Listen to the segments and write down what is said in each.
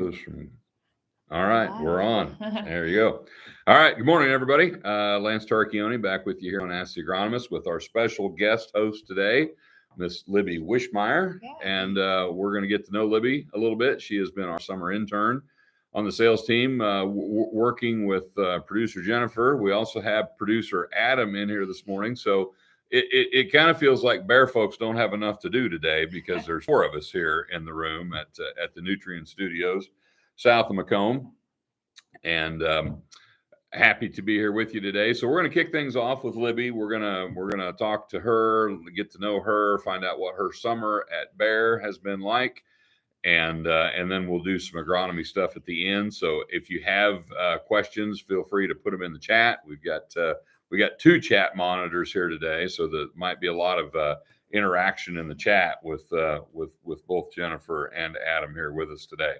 All right, we're on. There you go. All right, good morning, everybody. Lance Tarchioni back with you here on Ask the Agronomist with our special guest host today, Miss Libby Wischmeier. Yeah. And we're going to get to know Libby a little bit. She has been our summer intern on the sales team, working with producer Jennifer. We also have producer Adam in here this morning. So it kind of feels like bear folks don't have enough to do today because there's four of us here in the room at the Nutrient Studios south of Macomb, and happy to be here with you today. So we're going to kick things off with Libby. We're gonna talk to her, get to know her, find out what her summer at Bayer has been like, and then we'll do some agronomy stuff at the end. So if you have questions, feel free to put them in the chat. We got two chat monitors here today, so there might be a lot of interaction in the chat with both Jennifer and Adam here with us today.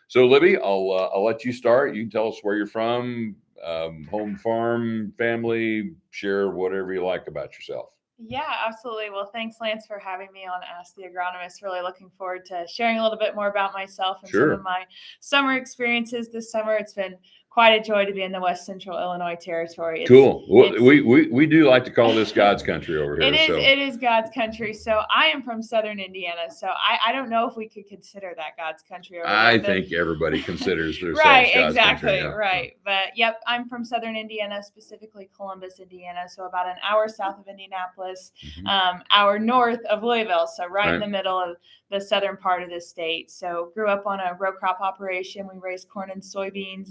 So Libby, I'll let you start. You can tell us where you're from, home, farm, family, share whatever you like about yourself. Yeah, absolutely. Well, thanks, Lance, for having me on Ask the Agronomist. Really looking forward to sharing a little bit more about myself and Sure. some of my summer experiences this summer. It's been quite a joy to be in the West Central Illinois territory. Cool. Well, we do like to call this God's country over here. It is God's country. So I am from Southern Indiana. So I don't know if we could consider that God's country over there. I think everybody considers themselves right, God's exactly, country. Yeah. Right. But yep, I'm from Southern Indiana, specifically Columbus, Indiana. So about an hour south of Indianapolis, hour north of Louisville. So right in the middle of the southern part of the state. So grew up on a row crop operation. We raised corn and soybeans.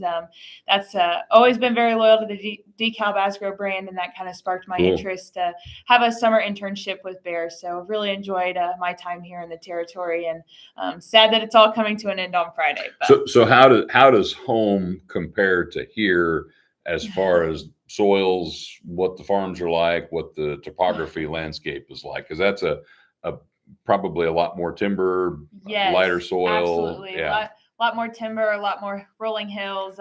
That's always been very loyal to the DEKALB Asgrow brand, and that kind of sparked my interest to have a summer internship with Bayer. So really enjoyed my time here in the territory, and sad that it's all coming to an end on Friday. But. So how does home compare to here as far as soils, what the farms are like, what the topography landscape is like? Because that's a probably a lot more timber, lighter soil. Absolutely. Yeah. A lot more timber, a lot more rolling hills.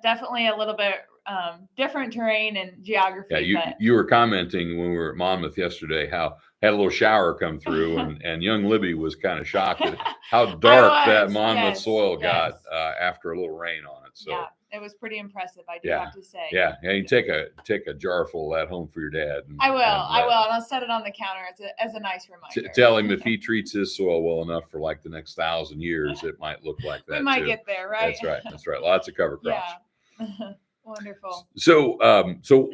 Definitely a little bit different terrain and geography. Yeah, you were commenting when we were at Monmouth yesterday how had a little shower come through, and young Libby was kind of shocked at how dark that Monmouth soil got after a little rain on it. So. Yeah. It was pretty impressive, I do have to say. Yeah. You take a jar full of that home for your dad. I will, and I'll set it on the counter as a nice reminder. Tell him if he treats his soil well enough for like the next 1,000 years, it might look like that. We might get there, right? That's right. Lots of cover crops. Yeah. Wonderful. So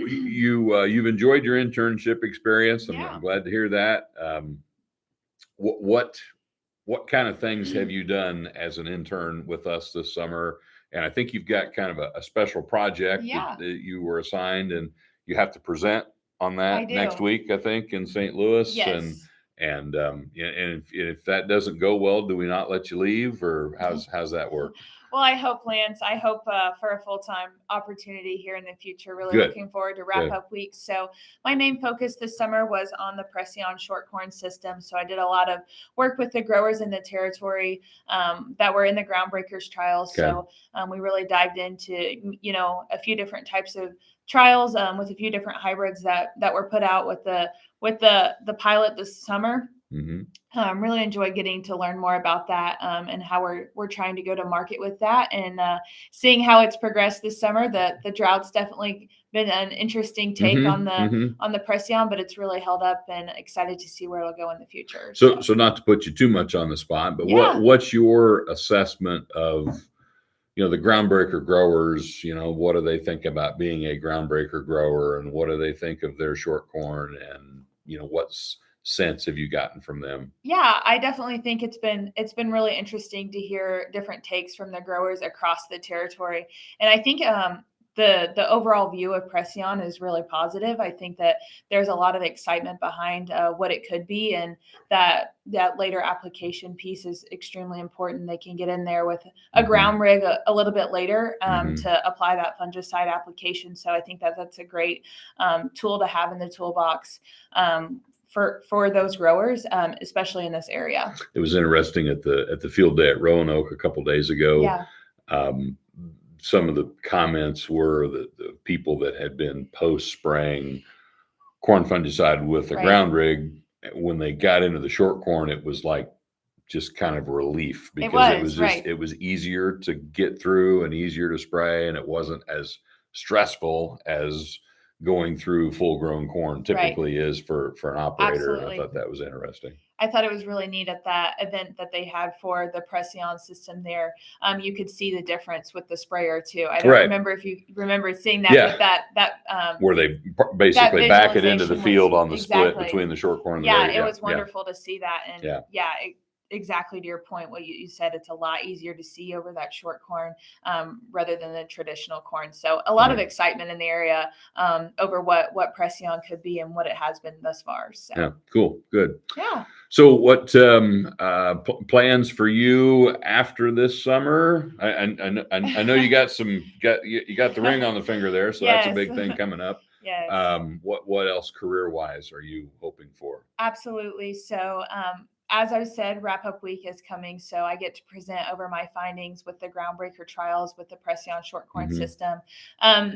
you've enjoyed your internship experience. I'm glad to hear that. What kind of things have you done as an intern with us this summer? And I think you've got kind of a special project that you were assigned, and you have to present on that next week, I think, in St. Louis. Yes. And if that doesn't go well, do we not let you leave, or how's that work? Well, I hope, Lance, for a full-time opportunity here in the future. Really looking forward to wrap-up weeks. So my main focus this summer was on the Precion short corn system. So I did a lot of work with the growers in the territory that were in the Groundbreakers trials. Okay. So we really dived into, a few different types of trials with a few different hybrids that were put out with the pilot this summer. Really enjoyed getting to learn more about that and how we're trying to go to market with that, and seeing how it's progressed this summer. The Drought's definitely been an interesting take on the Precion, but it's really held up, and excited to see where it'll go in the future. So not to put you too much on the spot, but what's your assessment of the groundbreaker growers? What do they think about being a groundbreaker grower, and what do they think of their short corn, and what's sense have you gotten from them? Yeah, I definitely think it's been really interesting to hear different takes from the growers across the territory. And I think the overall view of Precion is really positive. I think that there's a lot of excitement behind what it could be, and that later application piece is extremely important. They can get in there with a ground rig a little bit later to apply that fungicide application. So I think that's a great tool to have in the toolbox for those growers, especially in this area. It was interesting at the field day at Roanoke a couple of days ago. Yeah. Some of the comments were that the people that had been post spraying corn fungicide with a ground rig, when they got into the short corn, it was like just kind of relief, because it was easier to get through and easier to spray, and it wasn't as stressful as going through full grown corn typically is for an operator. Absolutely. I thought that was interesting. I thought it was really neat at that event that they had for the Precion system there. You could see the difference with the sprayer too. I don't remember if you remember seeing that, but where they basically back it into the field on the split between the short corn and the it was wonderful to see that. And exactly to your point, what you said, it's a lot easier to see over that short corn rather than the traditional corn. So a lot of excitement in the area over what Precion could be and what it has been thus far. So. Yeah, cool, good. Yeah. So what plans for you after this summer? I know you got the ring on the finger there, so that's a big thing coming up. Yes. What else career-wise are you hoping for? Absolutely. So as I said, wrap-up week is coming, so I get to present over my findings with the groundbreaker trials with the Precion short corn system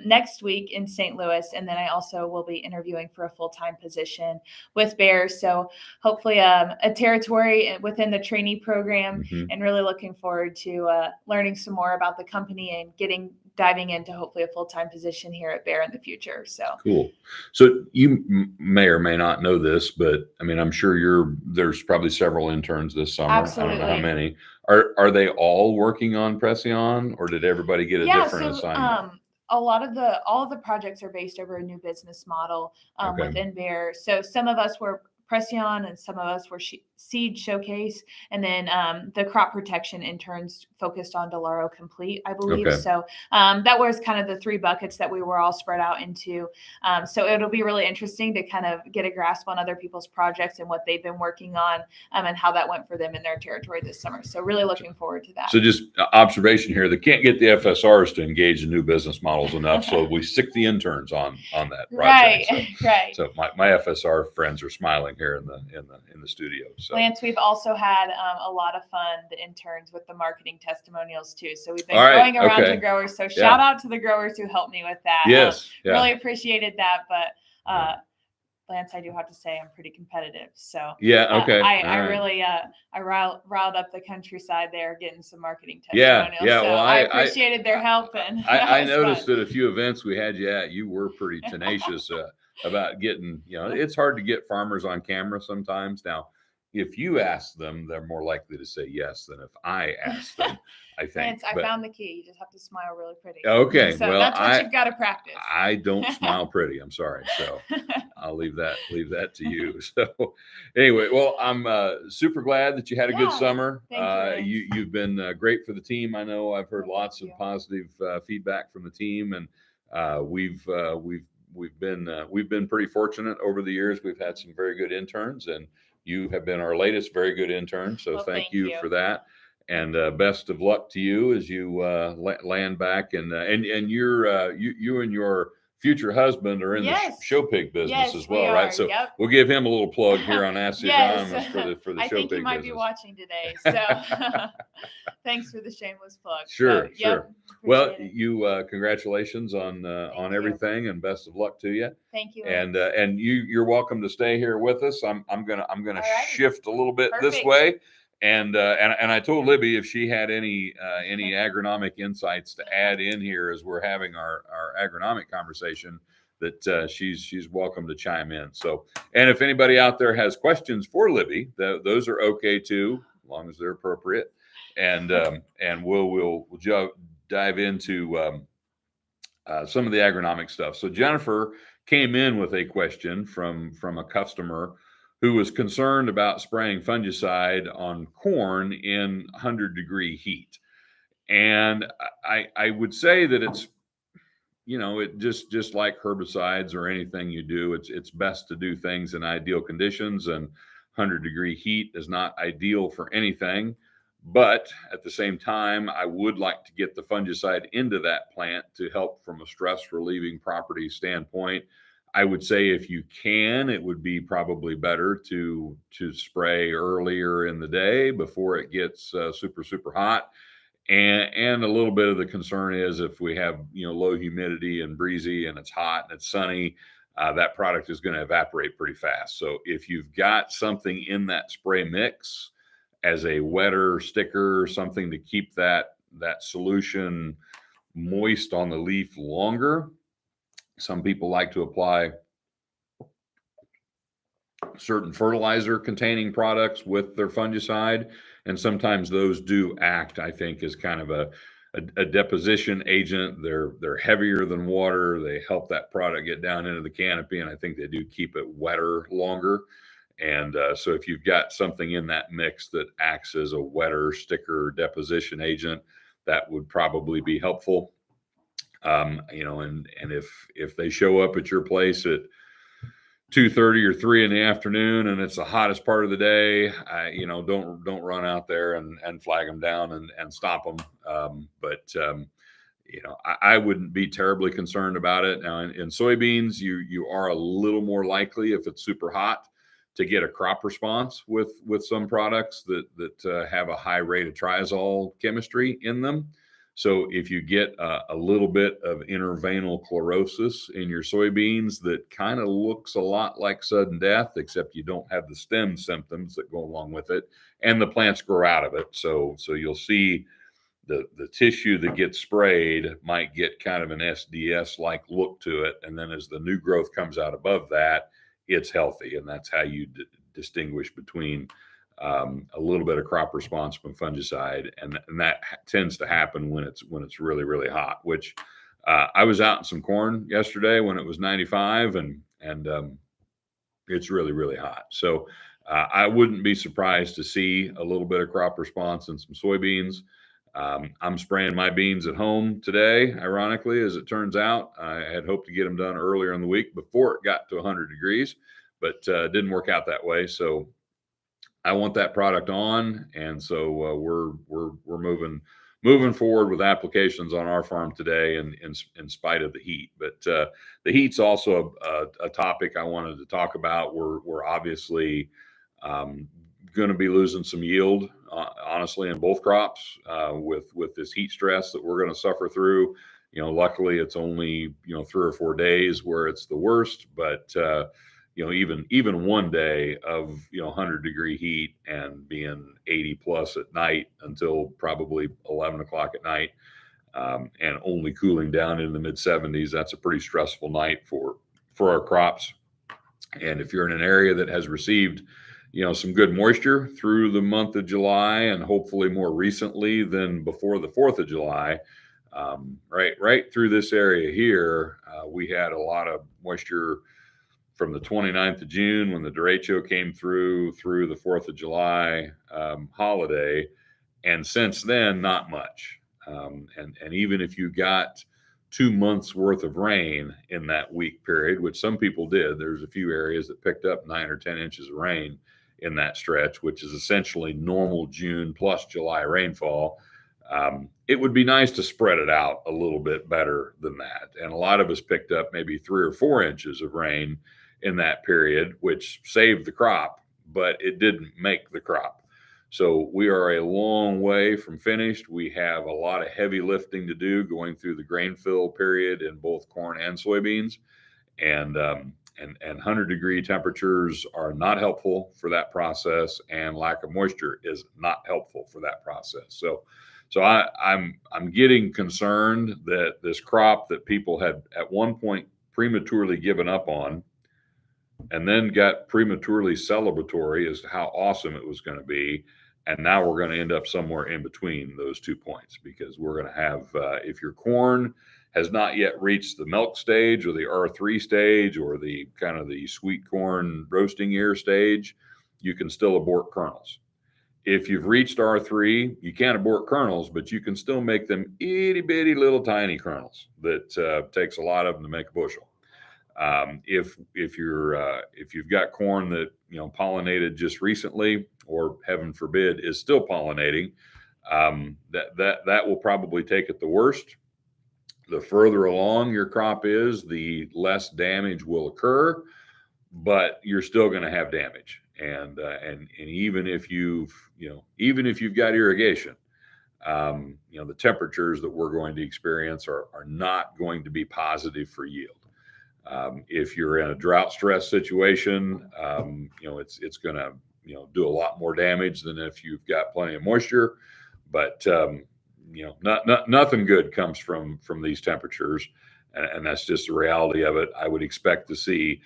next week in St. Louis, and then I also will be interviewing for a full-time position with Bayer. So hopefully a territory within the trainee program, and really looking forward to learning some more about the company and diving into hopefully a full-time position here at Bayer in the future. So cool. So you may or may not know this, but I mean, I'm sure there's probably several interns this summer. Absolutely. I don't know how many. Are they all working on Precion, or did everybody get a different assignment? All of the projects are based over a new business model within Bayer. So some of us were Precion and some of us were Seed Showcase, and then the crop protection interns focused on Delaro Complete, I believe. Okay. So that was kind of the three buckets that we were all spread out into. So it'll be really interesting to kind of get a grasp on other people's projects and what they've been working on and how that went for them in their territory this summer. So really looking forward to that. So just observation here, they can't get the FSRs to engage in new business models enough, so we stick the interns on that project. Right. So my FSR friends are smiling here in the studio. So. Lance, we've also had a lot of fun, the interns, with the marketing testimonials too. So we've been going around to growers. So shout out to the growers who helped me with that. Yes. Really appreciated that. But Lance, I do have to say I'm pretty competitive. So I really I riled up the countryside there getting some marketing testimonials. Yeah. So Well, I appreciated their help. And I noticed at a few events we had you at, you were pretty tenacious about getting, it's hard to get farmers on camera sometimes. Now, if you ask them, they're more likely to say yes than if I ask them, I think. I found the key. You just have to smile really pretty. Okay. So well, that's what you've got to practice. I don't smile pretty. I'm sorry. So I'll leave that to you. So anyway, well, I'm super glad that you had a good summer. Thank you. You've been great for the team. I know I've heard lots of positive feedback from the team, and we've been pretty fortunate over the years. We've had some very good interns, and you have been our latest very good intern. So thank you for that. And best of luck to you as you land back, and you and your future husband are in the show pig business as well, right? So we'll give him a little plug here on Ask the Agronomist for the show pig business. I think he might be watching today, so thanks for the shameless plug. Sure. Well, congratulations on everything, and best of luck to you. Thank you. And you're welcome to stay here with us. I'm gonna shift a little bit this way. And I told Libby if she had any agronomic insights to add in here as we're having our agronomic conversation, that she's welcome to chime in. So, and if anybody out there has questions for Libby, those are okay too, as long as they're appropriate. And we'll dive into some of the agronomic stuff. So Jennifer came in with a question from a customer who was concerned about spraying fungicide on corn in 100-degree heat. And I would say that it's, it just like herbicides or anything you do, it's best to do things in ideal conditions, and 100-degree heat is not ideal for anything. But at the same time, I would like to get the fungicide into that plant to help from a stress relieving property standpoint. I would say if you can, it would be probably better to spray earlier in the day before it gets super hot. And a little bit of the concern is if we have low humidity and breezy and it's hot and it's sunny, that product is going to evaporate pretty fast. So if you've got something in that spray mix, as a wetter sticker, something to keep that solution moist on the leaf longer. Some people like to apply certain fertilizer containing products with their fungicide, and sometimes those do act, I think, as kind of a deposition agent. They're heavier than water. They help that product get down into the canopy, and I think they do keep it wetter longer. And so if you've got something in that mix that acts as a wetter sticker deposition agent, that would probably be helpful. You know, and if they show up at your place at 2:30 or 3 in the afternoon and it's the hottest part of the day, you know, don't run out there and flag them down and stop them. You know, I wouldn't be terribly concerned about it. Now in soybeans, you are a little more likely, if it's super hot, to get a crop response with some products that have a high rate of triazole chemistry in them. So if you get a little bit of interveinal chlorosis in your soybeans that kind of looks a lot like sudden death, except you don't have the stem symptoms that go along with it, and the plants grow out of it. So you'll see the tissue that gets sprayed might get kind of an SDS-like look to it. And then as the new growth comes out above that, it's healthy. And that's how you distinguish between a little bit of crop response from fungicide, and that tends to happen when it's really, really hot. Which I was out in some corn yesterday when it was 95, and it's really, really hot. So I wouldn't be surprised to see a little bit of crop response in some soybeans. I'm spraying my beans at home today, ironically, as it turns out. I had hoped to get them done earlier in the week before it got to 100 degrees, but didn't work out that way. So I want that product on, and so we're moving forward with applications on our farm today, in spite of the heat. But the heat's also a topic I wanted to talk about. We're obviously going to be losing some yield, honestly, in both crops with this heat stress that we're going to suffer through. You know, luckily it's only 3 or 4 days where it's the worst, but you know, even one day of 100-degree heat and being 80 plus at night until probably 11 o'clock at night, and only cooling down in the mid 70s, that's a pretty stressful night for our crops. And if you're in an area that has received some good moisture through the month of July, and hopefully more recently than before the 4th of July, right through this area here, we had a lot of moisture from the 29th of June when the derecho came through the 4th of July holiday. And since then, not much. And even if you got 2 months worth of rain in that week period, which some people did, there's a few areas that picked up 9 or 10 inches of rain in that stretch, which is essentially normal June plus July rainfall. It would be nice to spread it out a little bit better than that. And a lot of us picked up maybe 3 or 4 inches of rain in that period, which saved the crop, but it didn't make the crop. So we are a long way from finished. We have a lot of heavy lifting to do going through the grain fill period in both corn and soybeans. And 100-degree temperatures are not helpful for that process, and lack of moisture is not helpful for that process. So I'm getting concerned that this crop that people had at one point prematurely given up on, and then got prematurely celebratory as to how awesome it was going to be. And now we're going to end up somewhere in between those 2 points, because we're going to have, if your corn has not yet reached the milk stage or the R3 stage or the kind of the sweet corn roasting ear stage, you can still abort kernels. If you've reached R3, you can't abort kernels, but you can still make them itty bitty little tiny kernels that takes a lot of them to make a bushel. If you've got corn that pollinated just recently, or heaven forbid is still pollinating, that will probably take it the worst. The further along your crop is, the less damage will occur, but you're still going to have damage. And even if you've got irrigation, the temperatures that we're going to experience are not going to be positive for yield. If you're in a drought stress situation, it's going to do a lot more damage than if you've got plenty of moisture. But nothing good comes from these temperatures, and that's just the reality of it. I would expect to see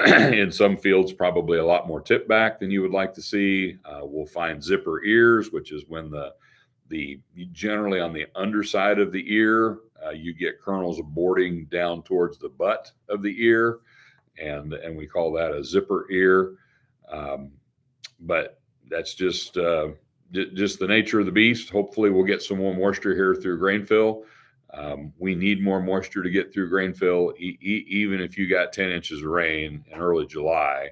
in some fields probably a lot more tip back than you would like to see. We'll find zipper ears, which is when the generally on the underside of the ear, you get kernels aborting down towards the butt of the ear, and we call that a zipper ear. But that's just the nature of the beast. Hopefully we'll get some more moisture here through grain fill. We need more moisture to get through grain fill. Even if you got 10 inches of rain in early July,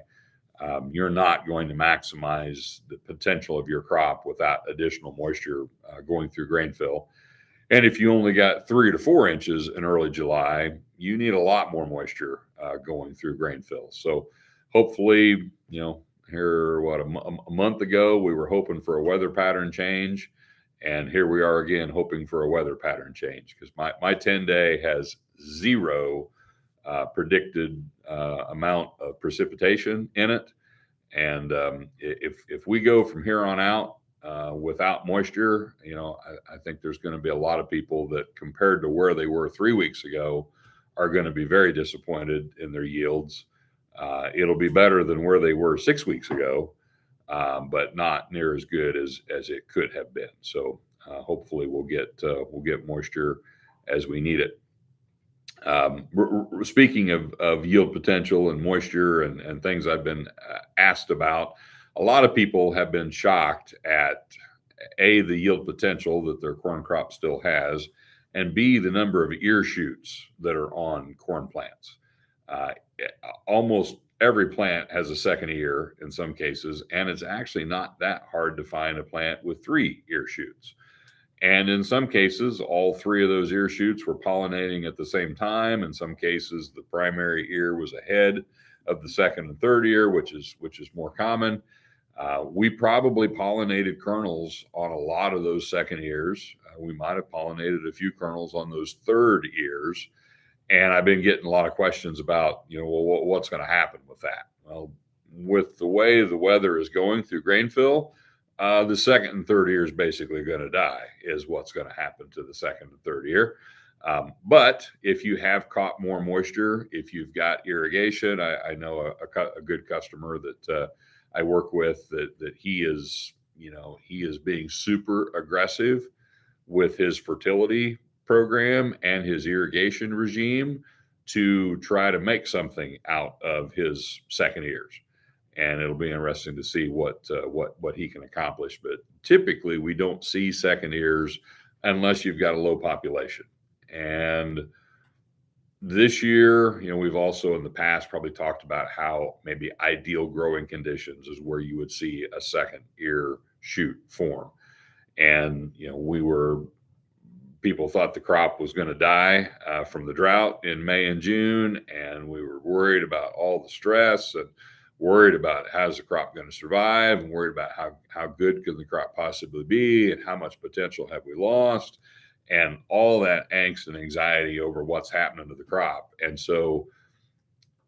you're not going to maximize the potential of your crop without additional moisture going through grain fill. And if you only got 3 to 4 inches in early July, you need a lot more moisture going through grain fill. So hopefully, here, a month ago, we were hoping for a weather pattern change. And here we are again, hoping for a weather pattern change, because my 10-day has 0 predicted amount of precipitation in it. And if we go from here on out without moisture, I think there's going to be a lot of people that, compared to where they were 3 weeks ago, are going to be very disappointed in their yields. It'll be better than where they were 6 weeks ago, but not near as good as it could have been. So hopefully we'll get moisture as we need it. Speaking of yield potential and moisture and things I've been asked about, a lot of people have been shocked at A, the yield potential that their corn crop still has, and B, the number of ear shoots that are on corn plants. Almost every plant has a second ear in some cases, and it's actually not that hard to find a plant with 3 ear shoots. And in some cases, all 3 of those ear shoots were pollinating at the same time. In some cases, the primary ear was ahead of the second and third ear, which is more common. We probably pollinated kernels on a lot of those second ears. We might have pollinated a few kernels on those third ears. And I've been getting a lot of questions about, what's going to happen with that? Well, with the way the weather is going through grain fill, the second and third ear is basically going to die, is what's going to happen to the second and third ear. But if you have caught more moisture, if you've got irrigation, I know a good customer that I work with that he is being super aggressive with his fertility program and his irrigation regime to try to make something out of his second ears. And it'll be interesting to see what he can accomplish. But typically we don't see second ears unless you've got a low population. And this year, we've also in the past probably talked about how maybe ideal growing conditions is where you would see a second ear shoot form. And, people thought the crop was going to die from the drought in May and June. And we were worried about all the stress and worried about how's the crop going to survive, and worried about how good could the crop possibly be and how much potential have we lost, and all that angst and anxiety over what's happening to the crop. And so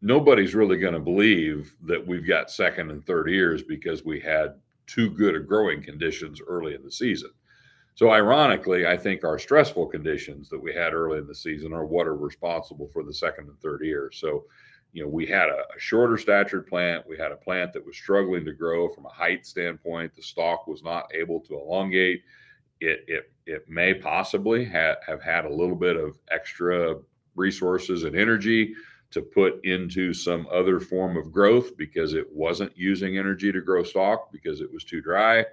nobody's really going to believe that we've got second and third ears because we had too good of growing conditions early in the season. So ironically, I think our stressful conditions that we had early in the season are what are responsible for the second and third ear. So, we had a shorter statured plant. We had a plant that was struggling to grow from a height standpoint. The stalk was not able to elongate. It may possibly have had a little bit of extra resources and energy to put into some other form of growth because it wasn't using energy to grow stalk because it was too dry.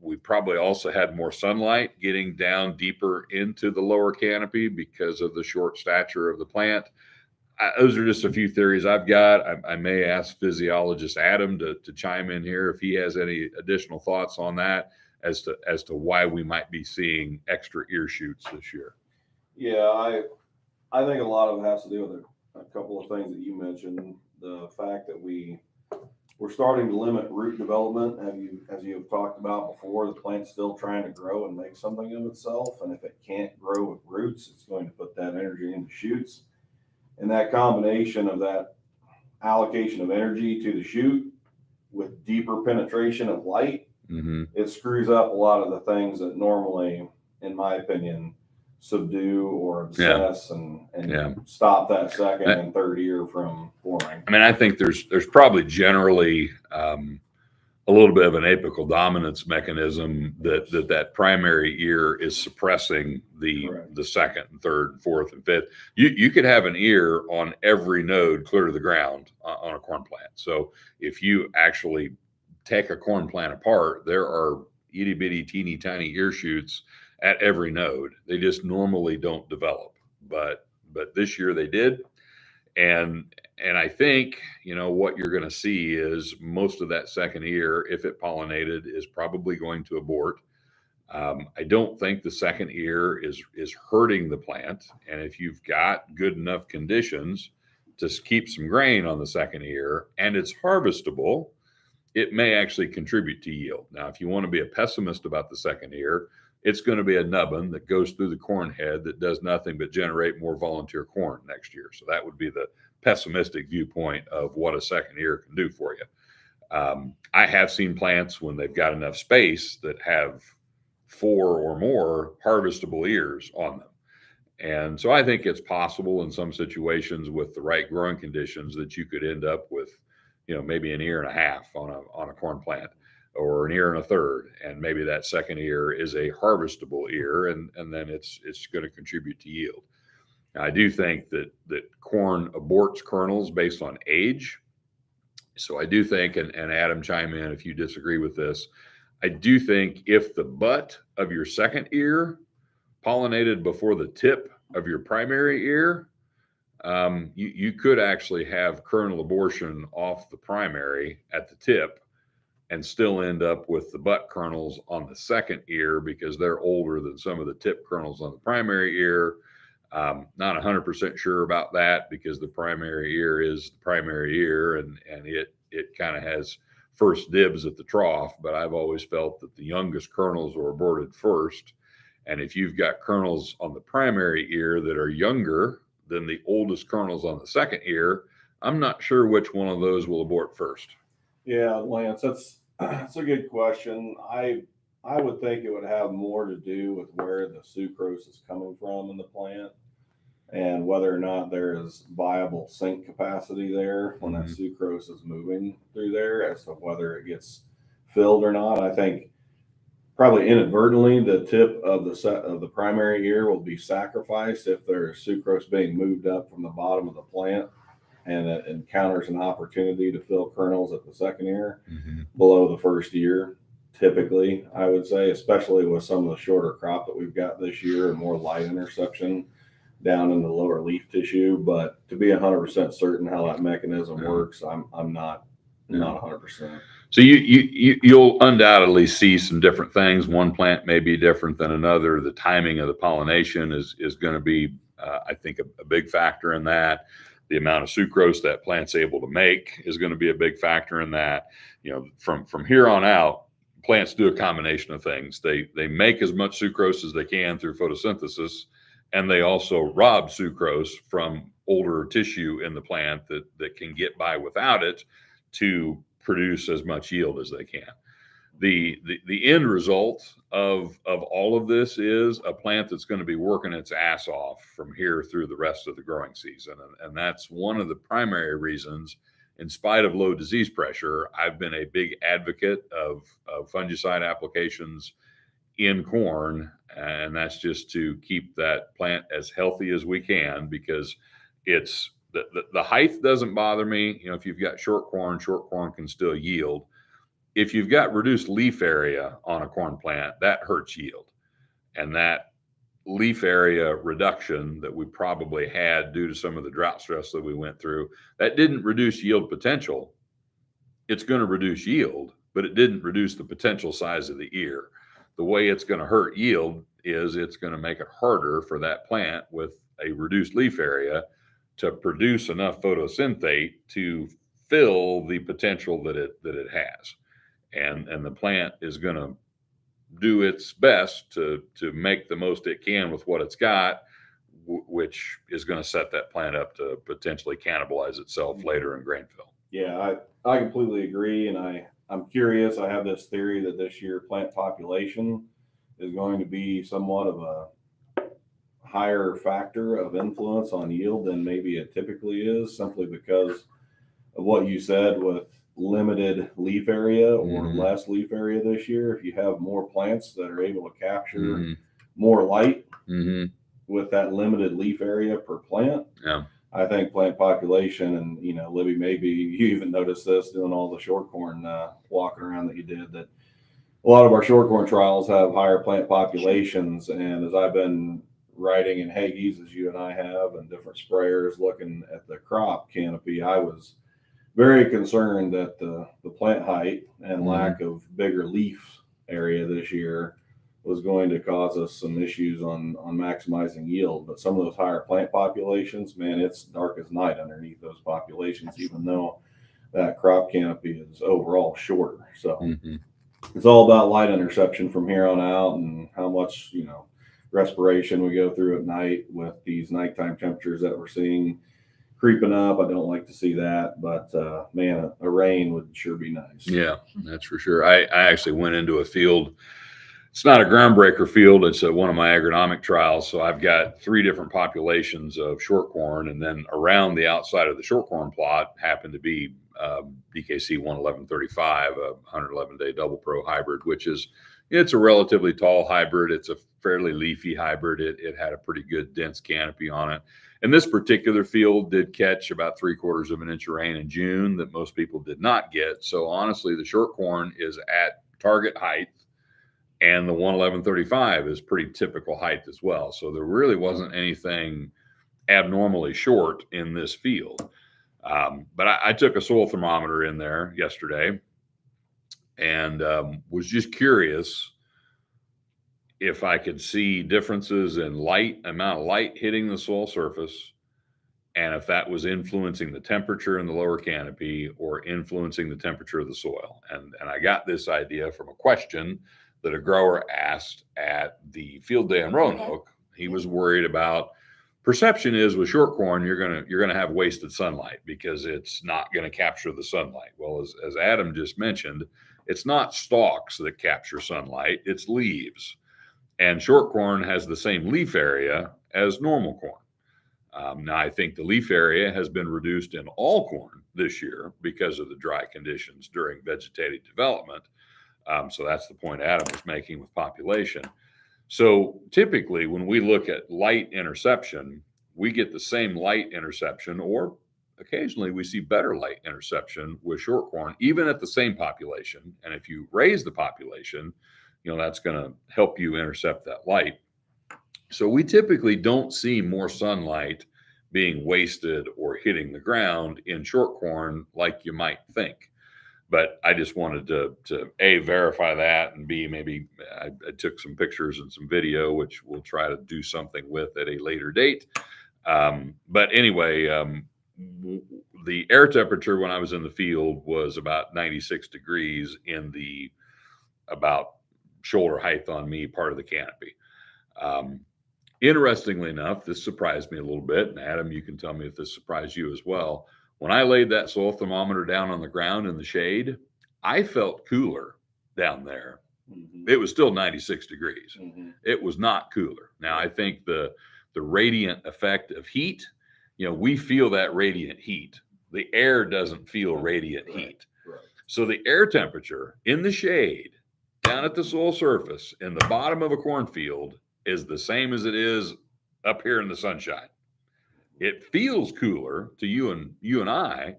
We probably also had more sunlight getting down deeper into the lower canopy because of the short stature of the plant. Those are just a few theories I've got. I may ask physiologist Adam to chime in here if he has any additional thoughts on that as to why we might be seeing extra ear shoots this year. Yeah, I think a lot of it has to do with a couple of things that you mentioned. The fact that we're starting to limit root development, as you have talked about before. The plant's still trying to grow and make something of itself, and if it can't grow with roots, it's going to put that energy into shoots. And that combination of that allocation of energy to the shoot with deeper penetration of light, Mm-hmm. it screws up a lot of the things that normally, in my opinion, subdue or obsess and stop that second and third ear from forming. I mean, I think there's probably generally a little bit of an apical dominance mechanism that primary ear is suppressing the second and third and fourth and fifth. You could have an ear on every node clear to the ground on a corn plant. So if you actually take a corn plant apart, there are itty bitty teeny tiny ear shoots at every node. They just normally don't develop, but this year they did. And I think, what you're going to see is most of that second ear, if it pollinated, is probably going to abort. I don't think the second ear is hurting the plant. And if you've got good enough conditions to keep some grain on the second ear and it's harvestable, it may actually contribute to yield. Now, if you want to be a pessimist about the second ear, it's going to be a nubbin that goes through the corn head that does nothing but generate more volunteer corn next year. So that would be the pessimistic viewpoint of what a second ear can do for you. I have seen plants when they've got enough space that have 4 or more harvestable ears on them. And so I think it's possible in some situations with the right growing conditions that you could end up with, maybe an ear and a half on a corn plant, or an ear and a third, and maybe that second ear is a harvestable ear, and then it's going to contribute to yield. Now, I do think that corn aborts kernels based on age. So I do think, and Adam, chime in if you disagree with this, I do think if the butt of your second ear pollinated before the tip of your primary ear, you could actually have kernel abortion off the primary at the tip and still end up with the butt kernels on the second ear because they're older than some of the tip kernels on the primary ear. Not 100% sure about that because the primary ear is the primary ear and it kind of has first dibs at the trough, but I've always felt that the youngest kernels are aborted first. And if you've got kernels on the primary ear that are younger than the oldest kernels on the second ear, I'm not sure which one of those will abort first. Yeah, Lance, that's a good question. I would think it would have more to do with where the sucrose is coming from in the plant and whether or not there is viable sink capacity there when that sucrose is moving through there as to whether it gets filled or not. I think probably inadvertently the tip of the primary ear will be sacrificed if there's sucrose being moved up from the bottom of the plant and it encounters an opportunity to fill kernels at the second ear below the first ear. Typically, I would say, especially with some of the shorter crop that we've got this year and more light interception down in the lower leaf tissue. But to be 100% certain how that mechanism works, I'm not 100%. So you'll undoubtedly see some different things. One plant may be different than another. The timing of the pollination is going to be, I think, a big factor in that. The amount of sucrose that plant's able to make is going to be a big factor in that. From here on out, plants do a combination of things. They make as much sucrose as they can through photosynthesis, and they also rob sucrose from older tissue in the plant that can get by without it to produce as much yield as they can. The end result of all of this is a plant that's going to be working its ass off from here through the rest of the growing season. And that's one of the primary reasons, in spite of low disease pressure, I've been a big advocate of fungicide applications in corn. And that's just to keep that plant as healthy as we can, because it's the height doesn't bother me. If you've got short corn can still yield. If you've got reduced leaf area on a corn plant, that hurts yield. And that leaf area reduction that we probably had due to some of the drought stress that we went through, that didn't reduce yield potential. It's going to reduce yield, but it didn't reduce the potential size of the ear. The way it's going to hurt yield is it's going to make it harder for that plant with a reduced leaf area to produce enough photosynthate to fill the potential that it has. And the plant is going to do its best to make the most it can with what it's got, which is going to set that plant up to potentially cannibalize itself later in grain fill. Yeah, I completely agree. And I'm curious. I have this theory that this year plant population is going to be somewhat of a higher factor of influence on yield than maybe it typically is, simply because of what you said with limited leaf area or less leaf area this year. If you have more plants that are able to capture more light with that limited leaf area per plant, I think plant population, and Libby, maybe you even noticed this doing all the short corn walking around that you did, that a lot of our short corn trials have higher plant populations. And as I've been writing in Hagees, as you and I have, and different sprayers looking at the crop canopy, I was very concerned that the plant height and lack of bigger leaf area this year was going to cause us some issues on maximizing yield. But some of those higher plant populations, man, it's dark as night underneath those populations, even though that crop canopy is overall shorter. So it's all about light interception from here on out, and how much, respiration we go through at night with these nighttime temperatures that we're seeing creeping up. I don't like to see that, but man, a rain would sure be nice. Yeah, that's for sure. I actually went into a field. It's not a groundbreaker field. It's one of my agronomic trials. So I've got 3 different populations of short corn, and then around the outside of the short corn plot happened to be DKC 11135, a 111-day double pro hybrid, which is, it's a relatively tall hybrid. It's a fairly leafy hybrid. It had a pretty good dense canopy on it. And this particular field did catch about 3/4 of an inch of rain in June that most people did not get. So honestly, the short corn is at target height, and the 11135 is pretty typical height as well. So there really wasn't anything abnormally short in this field. But I took a soil thermometer in there yesterday and was just curious if I could see differences in amount of light hitting the soil surface, and if that was influencing the temperature in the lower canopy or influencing the temperature of the soil. And I got this idea from a question that a grower asked at the field day in Roanoke. He was worried about perception is with short corn, you're gonna have wasted sunlight because it's not going to capture the sunlight. Well, as Adam just mentioned, it's not stalks that capture sunlight, it's leaves. And short corn has the same leaf area as normal corn. Now, I think the leaf area has been reduced in all corn this year because of the dry conditions during vegetative development. So that's the point Adam was making with population. So typically when we look at light interception, we get the same light interception, or occasionally we see better light interception with short corn, even at the same population. And if you raise the population, that's going to help you intercept that light. So we typically don't see more sunlight being wasted or hitting the ground in short corn like you might think. But I just wanted to A, verify that, and B, maybe I took some pictures and some video, which we'll try to do something with at a later date. But anyway, the air temperature when I was in the field was about 96 degrees in the about shoulder height on me part of the canopy. Interestingly enough, this surprised me a little bit. And Adam, you can tell me if this surprised you as well. When I laid that soil thermometer down on the ground in the shade, I felt cooler down there. It was still 96 degrees. It was not cooler. Now, I think the radiant effect of heat, we feel that radiant heat. The air doesn't feel radiant heat. Right. So the air temperature in the shade down at the soil surface in the bottom of a cornfield is the same as it is up here in the sunshine. It feels cooler to you and I.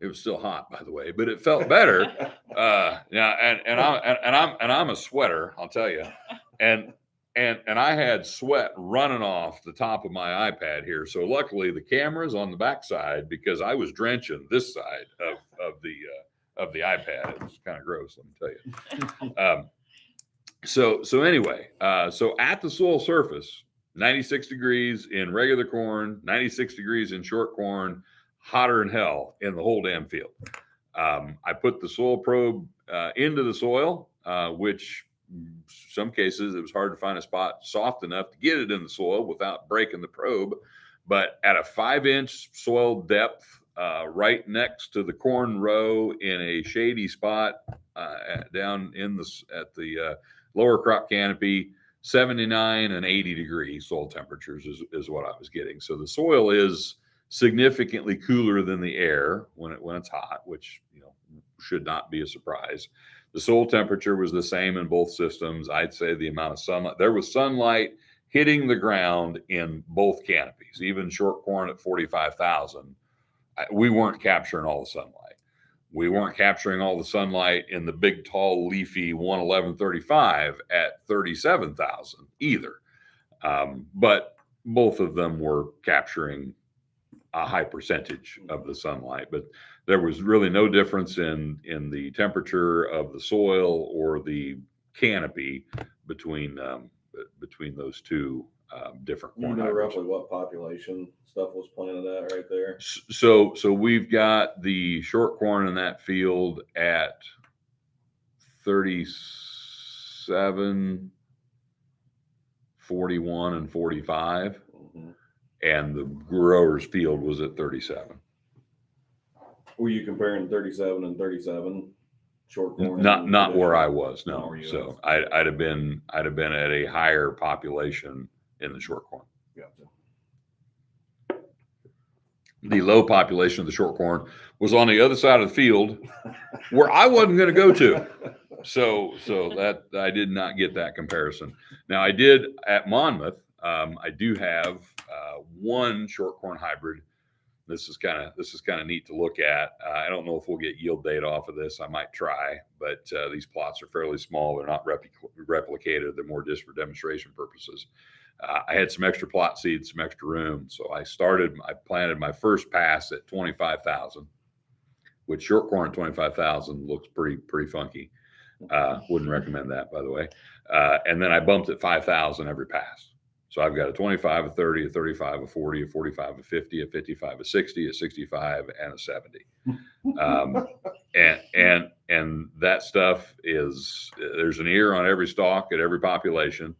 It was still hot, by the way, but it felt better. I'm a sweater, I'll tell you. And I had sweat running off the top of my iPad here. So luckily the camera's on the backside because I was drenching this side of the iPad. It was kind of gross, let me tell you. So anyway, so at the soil surface, 96 degrees in regular corn, 96 degrees in short corn, hotter than hell in the whole damn field. I put the soil probe into the soil, which some cases it was hard to find a spot soft enough to get it in the soil without breaking the probe. But at a 5-inch soil depth, right next to the corn row in a shady spot down at the lower crop canopy. 79 and 80 degree soil temperatures is what I was getting. So the soil is significantly cooler than the air when it's hot, which should not be a surprise. The soil temperature was the same in both systems. I'd say the amount of sunlight, there was sunlight hitting the ground in both canopies. Even short corn at 45,000, we weren't capturing all the sunlight. We weren't capturing all the sunlight in the big, tall, leafy 11135 at 37,000 either. But both of them were capturing a high percentage of the sunlight. But there was really no difference in the temperature of the soil or the canopy between those two different corn hybrids. Roughly what population stuff was planted at right there? So we've got the short corn in that field at 37, 41, and 45, and the grower's field was at 37. Were you comparing 37 and 37 short corn? Not where I was, no. So I'd have been at a higher population in the short corn. Gotcha. The low population of the short corn was on the other side of the field where I wasn't going to go to. So that I did not get that comparison. Now I did at Monmouth. I do have one short corn hybrid. This is kind of neat to look at. I don't know if we'll get yield data off of this. I might try, but these plots are fairly small. They're not replicated. They're more just for demonstration purposes. I had some extra plot seeds, some extra room. So I planted my first pass at 25,000, which short corn at 25,000 looks pretty funky. Wouldn't recommend that, by the way. And then I bumped at 5,000 every pass. So I've got a 25, a 30, a 35, a 40, a 45, a 50, a 55, a 60, a 65, and a 70. And that stuff there's an ear on every stalk at every population.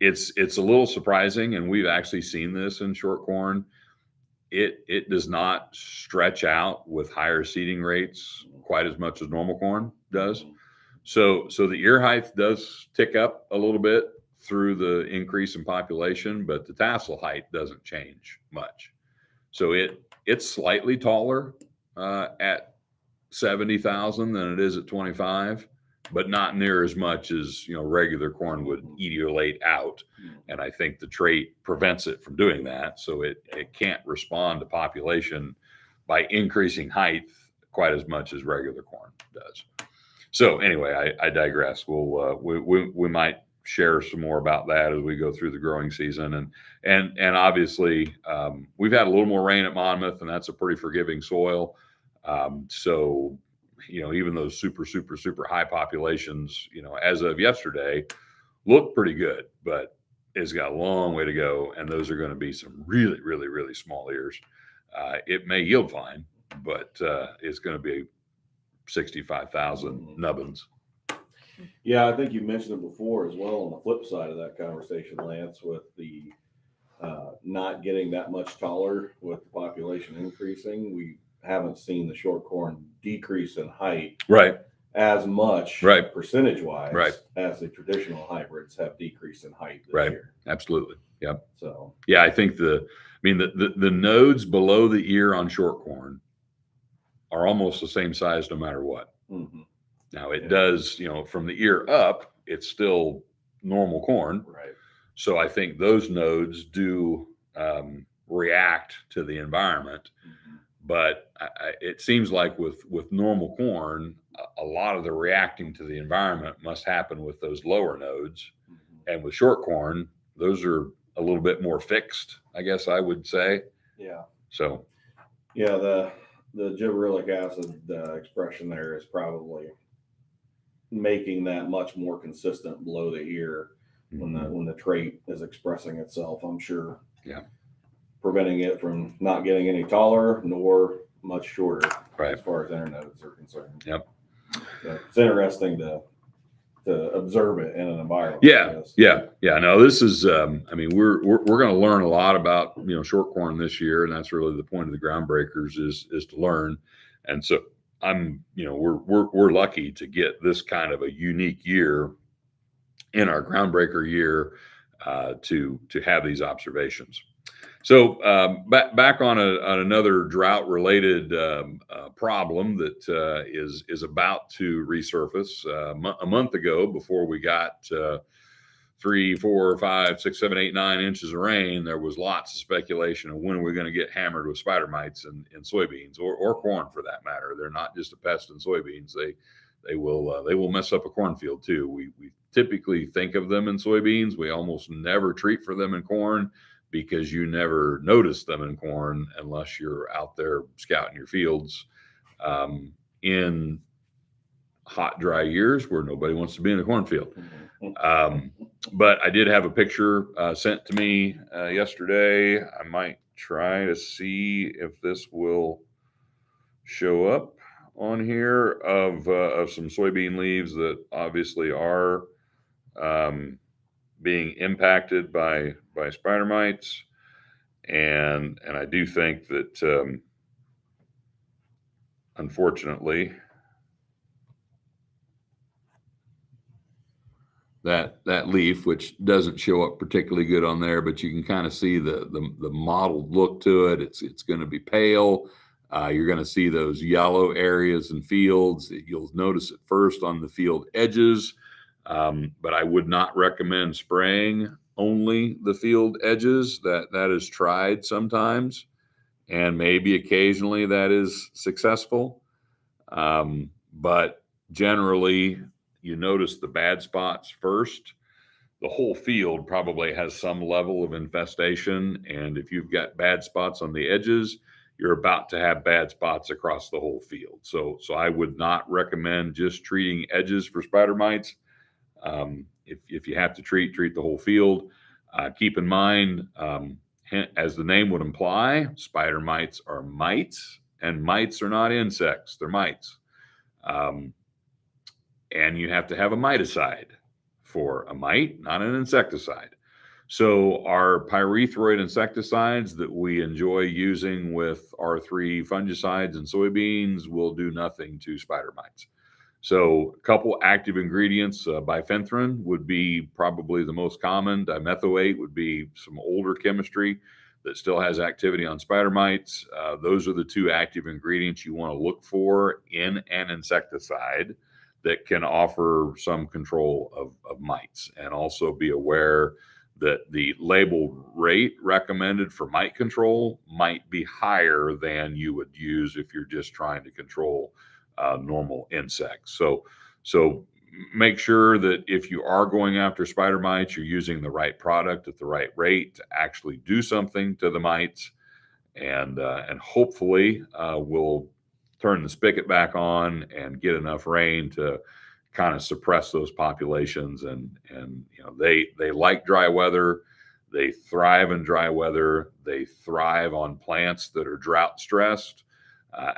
It's a little surprising, and we've actually seen this in short corn. It does not stretch out with higher seeding rates quite as much as normal corn does. So the ear height does tick up a little bit through the increase in population, but the tassel height doesn't change much. So it's slightly taller at 70,000 than it is at 25, but not near as much as regular corn would etiolate out. And I think the trait prevents it from doing that. So it can't respond to population by increasing height quite as much as regular corn does. So anyway, I digress. We might share some more about that as we go through the growing season. And obviously we've had a little more rain at Monmouth, and that's a pretty forgiving soil. So even those super high populations, as of yesterday, look pretty good, but it's got a long way to go. And those are going to be some really, really, really small ears. It may yield fine, but it's going to be 65,000 nubbins. Yeah, I think you mentioned it before as well on the flip side of that conversation, Lance, with the not getting that much taller with the population increasing. We haven't seen the short corn decrease in height as much percentage-wise as the traditional hybrids have decreased in height this year. Absolutely. Yep. So yeah, I think the nodes below the ear on short corn are almost the same size no matter what. Mm-hmm. Now it does, from the ear up, it's still normal corn. Right. So I think those nodes do react to the environment. Mm-hmm. But it seems like with normal corn, a lot of the reacting to the environment must happen with those lower nodes. Mm-hmm. And with short corn, those are a little bit more fixed, I guess I would say. Yeah. So. Yeah, the gibberellic acid expression there is probably making that much more consistent below the ear when the trait is expressing itself, I'm sure. Yeah. Preventing it from not getting any taller nor much shorter as far as internodes are concerned. Yep. So it's interesting to to observe it in an environment. Yeah. No, this is, I mean, we're going to learn a lot about, short corn this year. And that's really the point of the Groundbreakers is to learn. And so we're lucky to get this kind of a unique year in our Groundbreaker year to have these observations. So back on another drought-related problem that is about to resurface. A month ago, before we got 3, 4, 5, 6, 7, 8, 9 inches of rain, there was lots of speculation of when we're going to get hammered with spider mites in soybeans or corn for that matter. They're not just a pest in soybeans. They will mess up a cornfield too. We typically think of them in soybeans. We almost never treat for them in corn, because you never notice them in corn unless you're out there scouting your fields in hot, dry years where nobody wants to be in a cornfield. But I did have a picture sent to me yesterday. I might try to see if this will show up on here of some soybean leaves that obviously are being impacted by spider mites, and I do think that unfortunately that leaf, which doesn't show up particularly good on there, but you can kind of see the mottled look to it. It's going to be pale. You're going to see those yellow areas in fields. You'll notice it first on the field edges. But I would not recommend spraying only the field edges. That is tried sometimes, and maybe occasionally that is successful. But generally, you notice the bad spots first. The whole field probably has some level of infestation, and if you've got bad spots on the edges, you're about to have bad spots across the whole field. So I would not recommend just treating edges for spider mites. If you have to treat the whole field. Keep in mind, as the name would imply, spider mites are mites, and mites are not insects, they're mites. And you have to have a miticide for a mite, not an insecticide. So our pyrethroid insecticides that we enjoy using with our 3 fungicides in soybeans will do nothing to spider mites. So a couple active ingredients, bifenthrin would be probably the most common. Dimethoate would be some older chemistry that still has activity on spider mites. Those are the 2 active ingredients you want to look for in an insecticide that can offer some control of mites. And also be aware that the labeled rate recommended for mite control might be higher than you would use if you're just trying to control normal insects. So make sure that if you are going after spider mites, you're using the right product at the right rate to actually do something to the mites, and hopefully we'll turn the spigot back on and get enough rain to kind of suppress those populations. And they like dry weather. They thrive in dry weather. They thrive on plants that are drought stressed.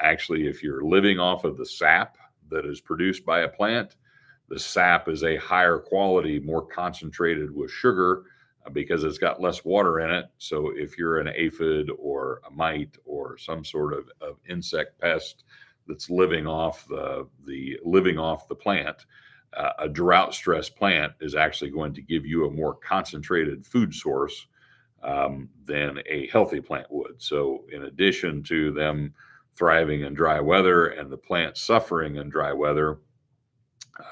Actually, if you're living off of the sap that is produced by a plant, the sap is a higher quality, more concentrated with sugar because it's got less water in it. So if you're an aphid or a mite or some sort of insect pest that's living off the plant, a drought stressed plant is actually going to give you a more concentrated food source than a healthy plant would. So in addition to them thriving in dry weather and the plant suffering in dry weather,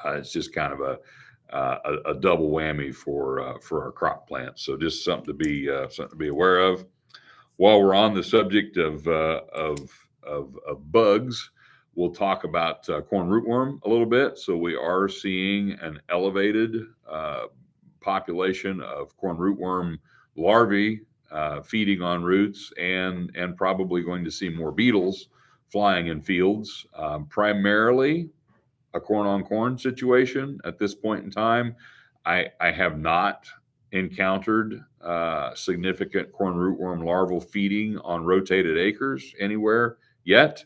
it's just kind of a double whammy for our crop plants. So just something to be aware of. While we're on the subject of bugs, we'll talk about corn rootworm a little bit. So we are seeing an elevated population of corn rootworm larvae feeding on roots, and probably going to see more beetles flying in fields, primarily a corn on corn situation at this point in time. I have not encountered significant corn rootworm larval feeding on rotated acres anywhere yet,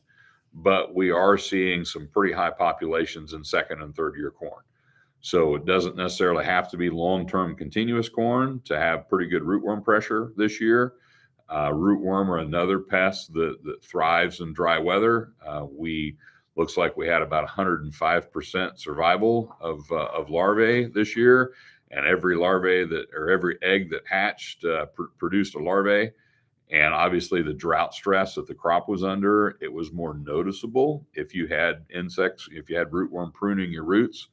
but we are seeing some pretty high populations in 2nd and 3rd year corn. So it doesn't necessarily have to be long-term continuous corn to have pretty good rootworm pressure this year. Rootworm are another pest that thrives in dry weather. Looks like we had about 105% survival of larvae this year, and every egg that hatched produced a larvae. And obviously the drought stress that the crop was under, it was more noticeable if you had insects, if you had rootworm pruning your roots.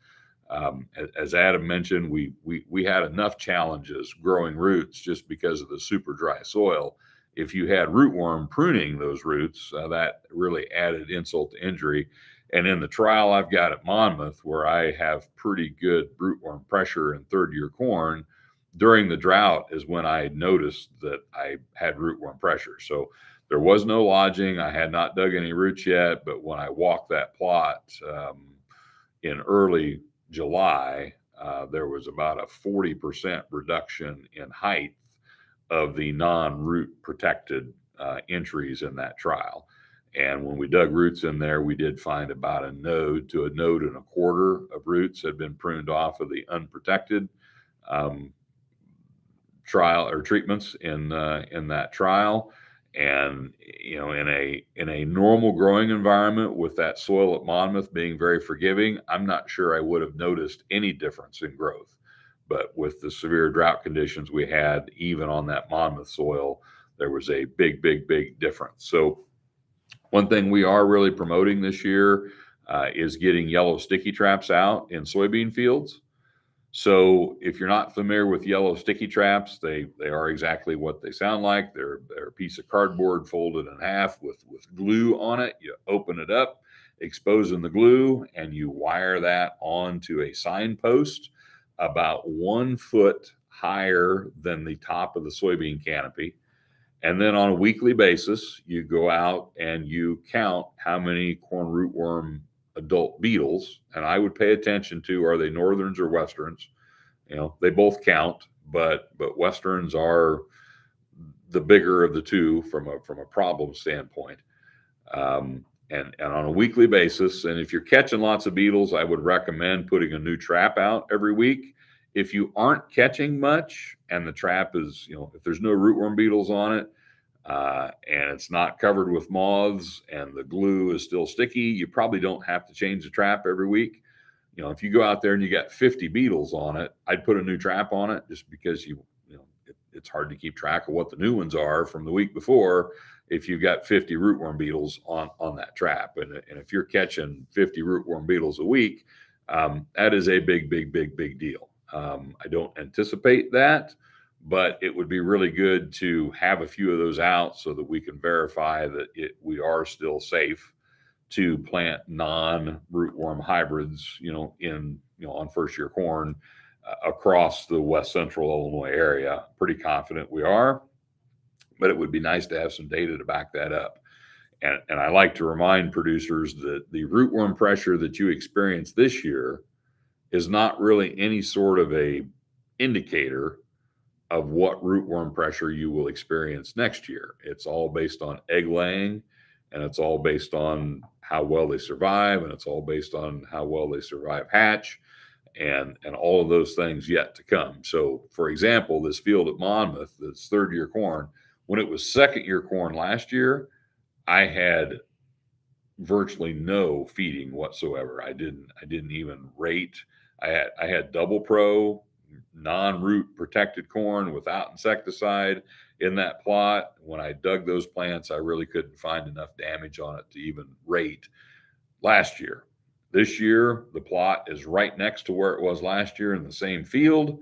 As Adam mentioned, we had enough challenges growing roots just because of the super dry soil. If you had rootworm pruning those roots, that really added insult to injury. And in the trial I've got at Monmouth, where I have pretty good rootworm pressure in third-year corn, during the drought is when I noticed that I had rootworm pressure. So there was no lodging. I had not dug any roots yet, but when I walked that plot in early July, there was about a 40% reduction in height of the non-root protected entries in that trial. And when we dug roots in there, we did find about a node to a node and a quarter of roots had been pruned off of the unprotected trial or treatments in that trial. And in a normal growing environment with that soil at Monmouth being very forgiving, I'm not sure I would have noticed any difference in growth. But with the severe drought conditions we had, even on that Monmouth soil, there was a big difference. So one thing we are really promoting this year is getting yellow sticky traps out in soybean fields. So if you're not familiar with yellow sticky traps, they are exactly what they sound like. They're a piece of cardboard folded in half with glue on it. You open it up, exposing the glue, and you wire that onto a signpost about 1 foot higher than the top of the soybean canopy. And then on a weekly basis, you go out and you count how many corn rootworm adult beetles, and I would pay attention to, are they northerns or westerns? They both count, but westerns are the bigger of the two from a problem standpoint. And on a weekly basis, and if you're catching lots of beetles, I would recommend putting a new trap out every week. If you aren't catching much and the trap is, if there's no rootworm beetles on it, and it's not covered with moths and the glue is still sticky, you probably don't have to change the trap every week. If you go out there and you got 50 beetles on it, I'd put a new trap on it, just because it's hard to keep track of what the new ones are from the week before if you've got 50 rootworm beetles on that trap. And if you're catching 50 rootworm beetles a week, that is a big deal. I don't anticipate that, but it would be really good to have a few of those out so that we can verify that we are still safe to plant non-rootworm hybrids, on first-year corn across the west central Illinois area. Pretty confident we are, but it would be nice to have some data to back that up. And I like to remind producers that the rootworm pressure that you experience this year is not really any sort of a indicator of what rootworm pressure you will experience next year. It's all based on egg laying, and it's all based on how well they survive, and it's all based on how well they survive hatch, and all of those things yet to come. So, for example, this field at Monmouth, that's third-year corn, when it was second-year corn last year, I had virtually no feeding whatsoever. I didn't even rate. I had double pro, non-root protected corn without insecticide in that plot. When I dug those plants, I really couldn't find enough damage on it to even rate last year. This year, the plot is right next to where it was last year in the same field.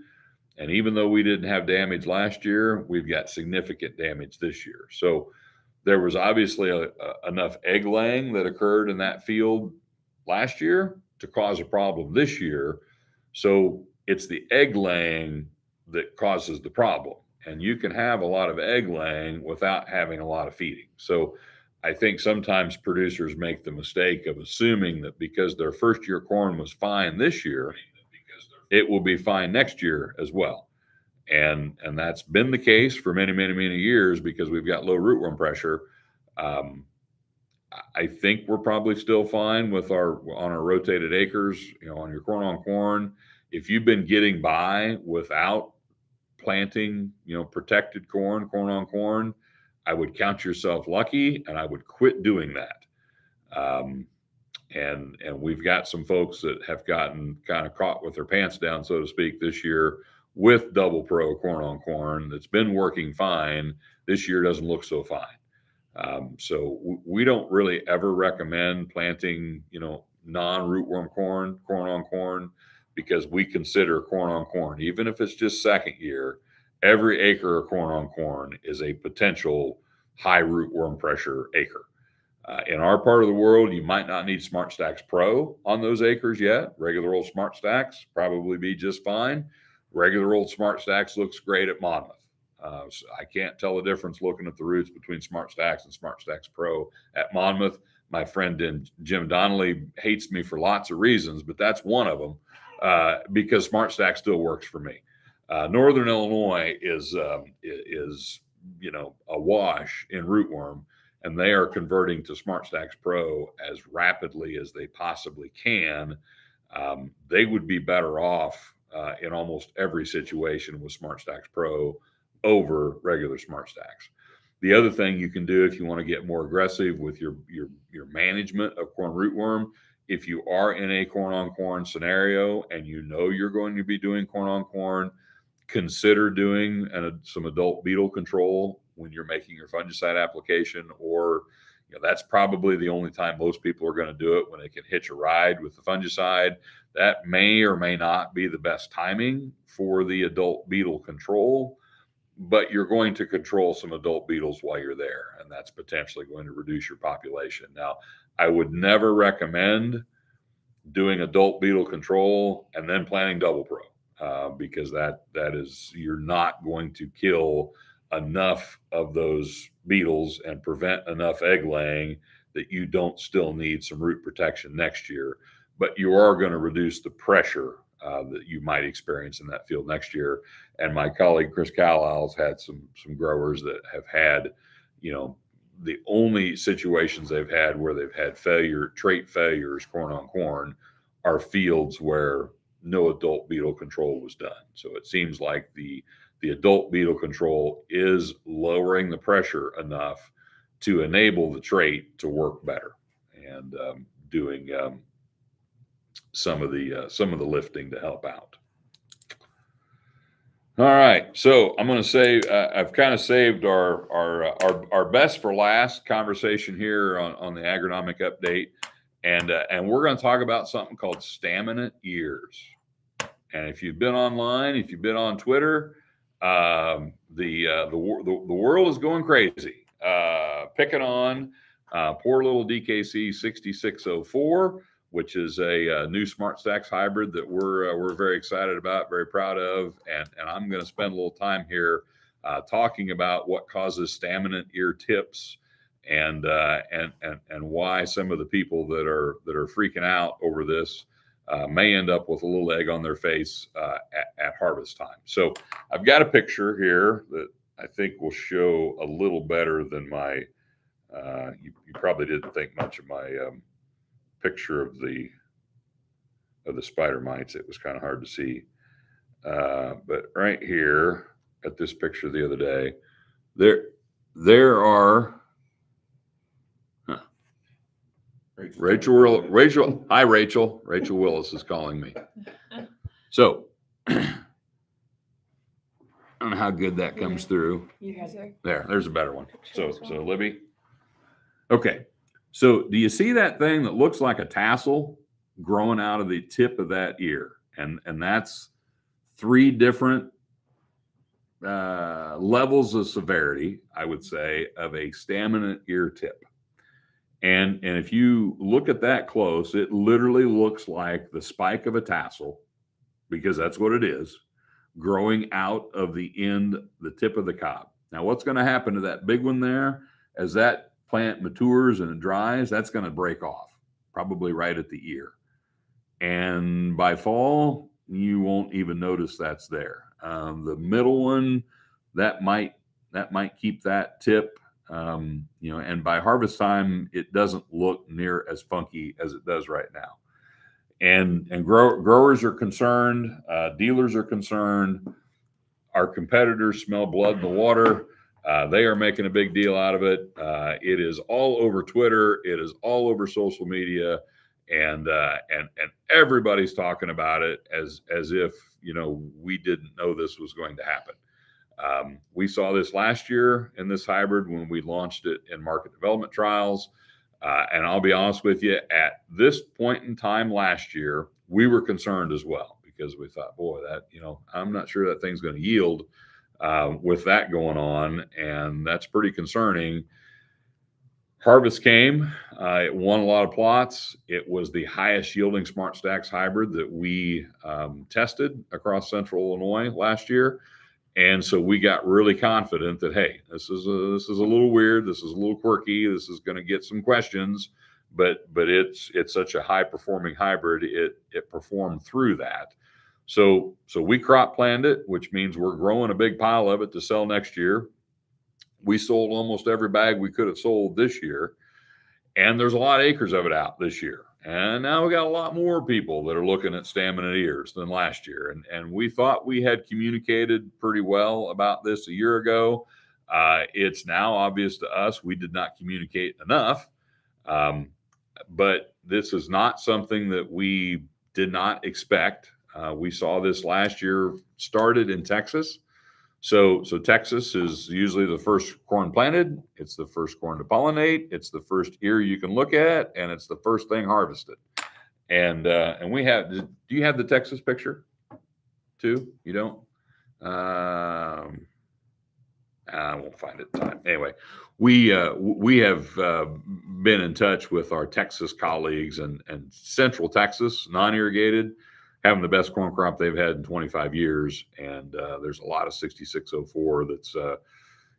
And even though we didn't have damage last year, we've got significant damage this year. So there was obviously enough egg laying that occurred in that field last year to cause a problem this year. So it's the egg laying that causes the problem. And you can have a lot of egg laying without having a lot of feeding. So I think sometimes producers make the mistake of assuming that because their first year corn was fine this year, it will be fine next year as well. And that's been the case for many years because we've got low rootworm pressure. I think we're probably still fine with on our rotated acres, on your corn on corn. if you've been getting by without planting, protected corn on corn, I would count yourself lucky, and I would quit doing that. And we've got some folks that have gotten kind of caught with their pants down, so to speak, this year with double pro corn on corn that's been working fine. This year doesn't look so fine. So we don't really ever recommend planting, non-rootworm corn on corn, because we consider corn on corn, even if it's just second year, every acre of corn on corn is a potential high rootworm pressure acre. In our part of the world, you might not need Smart Stacks Pro on those acres yet. Regular old Smart Stacks probably be just fine. Regular old Smart Stacks looks great at Monmouth. So I can't tell the difference looking at the roots between Smart Stacks and Smart Stacks Pro at Monmouth. My friend Jim Donnelly hates me for lots of reasons, but that's one of them, because Smart Stack still works for me. Northern Illinois is awash in rootworm, and they are converting to Smart Stacks Pro as rapidly as they possibly can. They would be better off in almost every situation with Smart Stacks Pro over regular Smart Stacks. The other thing you can do if you want to get more aggressive with your management of corn rootworm, if you are in a corn on corn scenario and you're going to be doing corn on corn, consider doing some adult beetle control when you're making your fungicide application, or that's probably the only time most people are going to do it, when they can hitch a ride with the fungicide. That may or may not be the best timing for the adult beetle control, but you're going to control some adult beetles while you're there, and that's potentially going to reduce your population. Now, I would never recommend doing adult beetle control and then planting double pro, because that is, you're not going to kill enough of those beetles and prevent enough egg laying that you don't still need some root protection next year, but you are going to reduce the pressure that you might experience in that field next year. And my colleague Chris Carlisle's had some growers that have had, the only situations they've had where they've had trait failures corn on corn are fields where no adult beetle control was done. So it seems like the adult beetle control is lowering the pressure enough to enable the trait to work better, and doing some of the lifting to help out. All right, so I'm going to say I've kind of saved our best for last conversation here on the agronomic update, and we're going to talk about something called staminant ears. And if you've been online, if you've been on Twitter, the world is going crazy, picking on poor little DKC 6604, which is a new Smart Stacks hybrid that we're very excited about, very proud of, and I'm going to spend a little time here talking about what causes staminant ear tips, and why some of the people that are freaking out over this may end up with a little egg on their face at harvest time. So I've got a picture here that I think will show a little better than my. You probably didn't think much of my picture of the spider mites. It was kind of hard to see, but right here at this picture the other day, there are. Rachel, hi Rachel. Rachel Willis is calling me. So I don't know how good that comes through. There's a better one. So Libby. Okay. So do you see that thing that looks like a tassel growing out of the tip of that ear? And that's 3 different levels of severity, I would say, of a staminant ear tip. And if you look at that close, it literally looks like the spike of a tassel, because that's what it is, growing out of the tip of the cob. Now, what's going to happen to that big one there as that plant matures and it dries? That's going to break off, probably right at the ear. And by fall, you won't even notice that's there. The middle one, that might keep that tip. And by harvest time, it doesn't look near as funky as it does right now. growers are concerned, dealers are concerned, our competitors smell blood in the water. They are making a big deal out of it. It is all over Twitter. It is all over social media, and everybody's talking about it as if we didn't know this was going to happen. We saw this last year in this hybrid when we launched it in market development trials. And I'll be honest with you, at this point in time last year, we were concerned as well, because we thought, boy, that, I'm not sure that thing's going to yield with that going on. And that's pretty concerning. Harvest came, it won a lot of plots. It was the highest yielding Smart Stacks hybrid that we tested across central Illinois last year. And so we got really confident that, hey, this is a little weird. This is a little quirky. This is going to get some questions, but it's such a high performing hybrid. It performed through that. So we crop planned it, which means we're growing a big pile of it to sell next year. We sold almost every bag we could have sold this year. And there's a lot of acres of it out this year. And now we got a lot more people that are looking at Staminant ears than last year. And we thought we had communicated pretty well about this a year ago. It's now obvious to us we did not communicate enough. But this is not something that we did not expect. We saw this last year, started in Texas. So Texas is usually the first corn planted. It's the first corn to pollinate. It's the first ear you can look at, and it's the first thing harvested. And we have. Do you have the Texas picture too? You don't? I won't find it in time. Anyway, we have been in touch with our Texas colleagues, and Central Texas, non-irrigated, having the best corn crop they've had in 25 years. And there's a lot of 6604 that's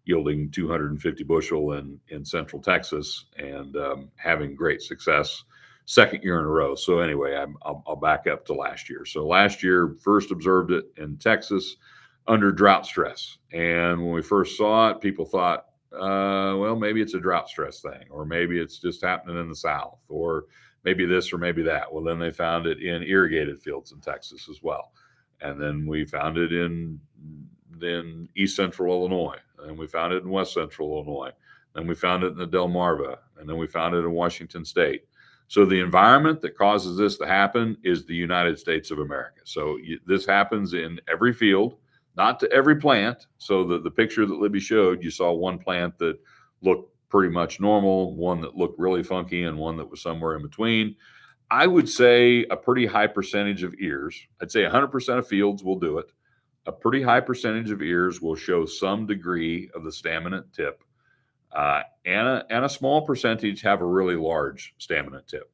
yielding 250 bushel in Central Texas, and having great success second year in a row. So anyway, I'll back up to last year. So last year, first observed it in Texas under drought stress. And when we first saw it, people thought, well, maybe it's a drought stress thing, or maybe it's just happening in the South, or maybe this or maybe that. Well, then they found it in irrigated fields in Texas as well. And then we found it in East Central Illinois. And we found it in West Central Illinois. Then we found it in the Delmarva. And then we found it in Washington State. So the environment that causes this to happen is the United States of America. So this happens in every field, not to every plant. So the picture that Libby showed, you saw one plant that looked pretty much normal, one that looked really funky, and one that was somewhere in between. I would say a pretty high percentage of ears, I'd say 100% of fields will do it. A pretty high percentage of ears will show some degree of the staminant tip. And a small percentage have a really large staminant tip.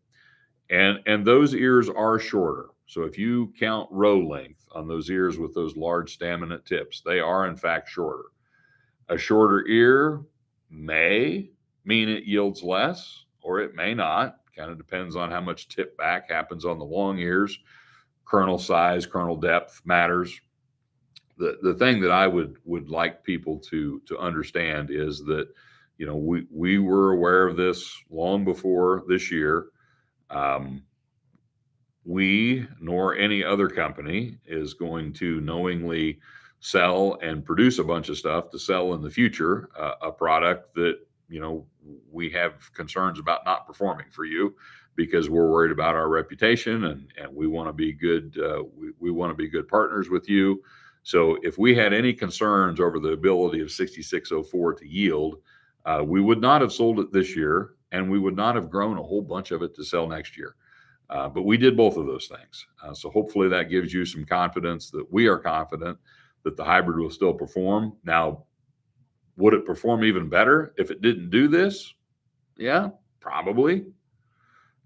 And those ears are shorter. So if you count row length on those ears with those large staminant tips, they are in fact shorter. A shorter ear may mean it yields less, or it may not. Kind of depends on how much tip back happens on the long ears. Kernel size, kernel depth matters. The thing that I would like people to understand is that, we were aware of this long before this year. We, nor any other company, is going to knowingly sell and produce a bunch of stuff to sell in the future, a product that, we have concerns about not performing for you, because we're worried about our reputation, and we want to be good. We want to be good partners with you. So if we had any concerns over the ability of 6604 to yield, we would not have sold it this year, and we would not have grown a whole bunch of it to sell next year. But we did both of those things. So hopefully that gives you some confidence that we are confident that the hybrid will still perform. Now, would it perform even better if it didn't do this? Yeah, probably.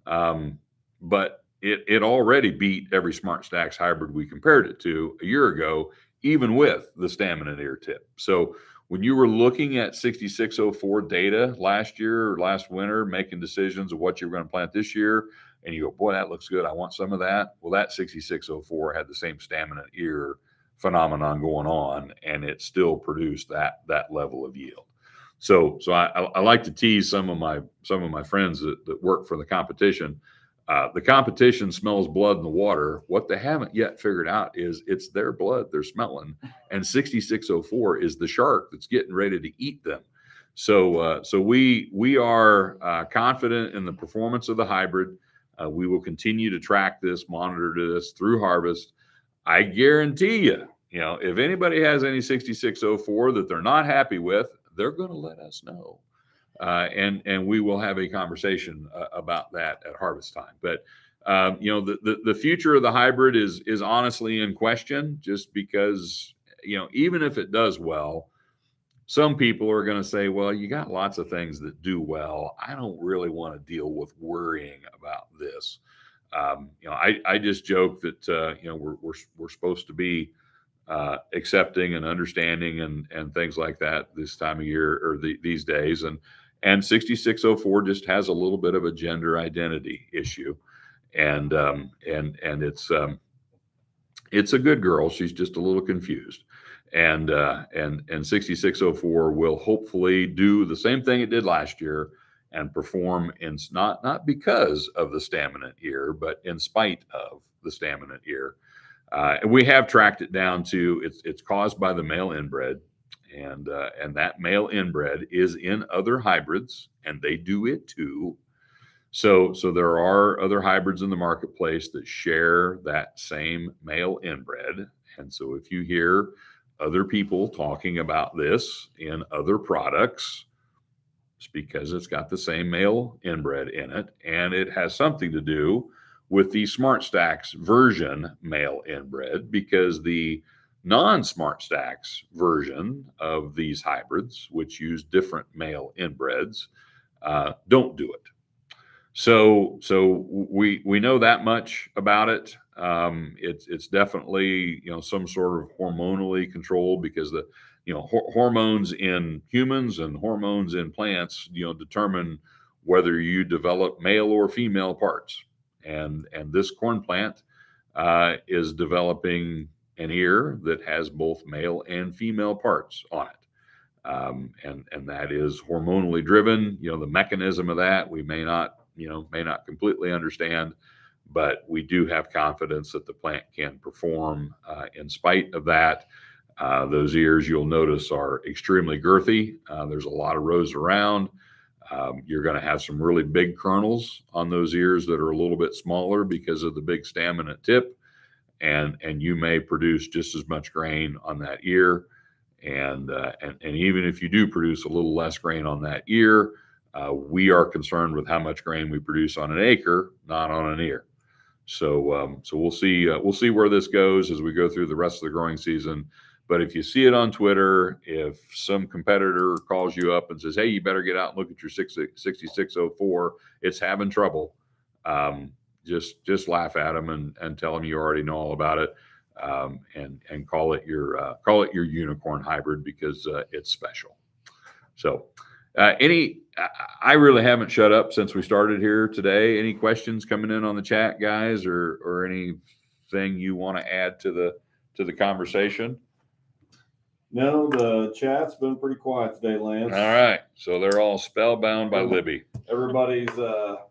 But it already beat every Smart Stacks hybrid we compared it to a year ago, even with the staminant ear tip. So when you were looking at 6604 data last year or last winter, making decisions of what you were going to plant this year, and you go, boy, that looks good, I want some of that. Well, that 6604 had the same staminant ear phenomenon going on, and it still produced that level of yield. So I like to tease some of my friends that work for the competition. The competition smells blood in the water. What they haven't yet figured out is it's their blood they're smelling, and 6604 is the shark that's getting ready to eat them. So we are confident in the performance of the hybrid. We will continue to track this, monitor this through harvest. I guarantee you, if anybody has any 6604 that they're not happy with, they're going to let us know. And we will have a conversation about that at harvest time. But the future of the hybrid is honestly in question, just because even if it does well, some people are going to say, well, you got lots of things that do well. I don't really want to deal with worrying about this. I just joke that we're supposed to be accepting and understanding and things like that this time of year or these days, and 6604 just has a little bit of a gender identity issue, and it's a good girl. She's just a little confused, and 6604 will hopefully do the same thing it did last year and perform in not because of the Staminant ear, but in spite of the Staminant ear. And we have tracked it down to it's caused by the male inbred, and that male inbred is in other hybrids, and they do it too. So there are other hybrids in the marketplace that share that same male inbred, and so if you hear other people talking about this in other products, it's because it's got the same male inbred in it, and it has something to do with the Smart Stacks version male inbred, because the non-Smart Stacks version of these hybrids, which use different male inbreds, don't do it. So we know that much about it. It's definitely some sort of hormonally controlled, because the hormones in humans and hormones in plants determine whether you develop male or female parts. And this corn plant is developing an ear that has both male and female parts on it, and that is hormonally driven. The mechanism of that we may not completely understand, but we do have confidence that the plant can perform in spite of that. Those ears, you'll notice, are extremely girthy. There's a lot of rows around. You're going to have some really big kernels on those ears that are a little bit smaller because of the big Staminant tip, and you may produce just as much grain on that ear. And even if you do produce a little less grain on that ear, we are concerned with how much grain we produce on an acre, not on an ear. So we'll see where this goes as we go through the rest of the growing season. But if you see it on Twitter, if some competitor calls you up and says, hey, you better get out and look at your 6604, it's having trouble, just laugh at them and tell them you already know all about it, and call it your unicorn hybrid, because it's special. So I really haven't shut up since we started here today. Any questions coming in on the chat, guys, or anything you want to add to the conversation? No, the chat's been pretty quiet today, Lance. All right. So they're all spellbound by Libby. Everybody's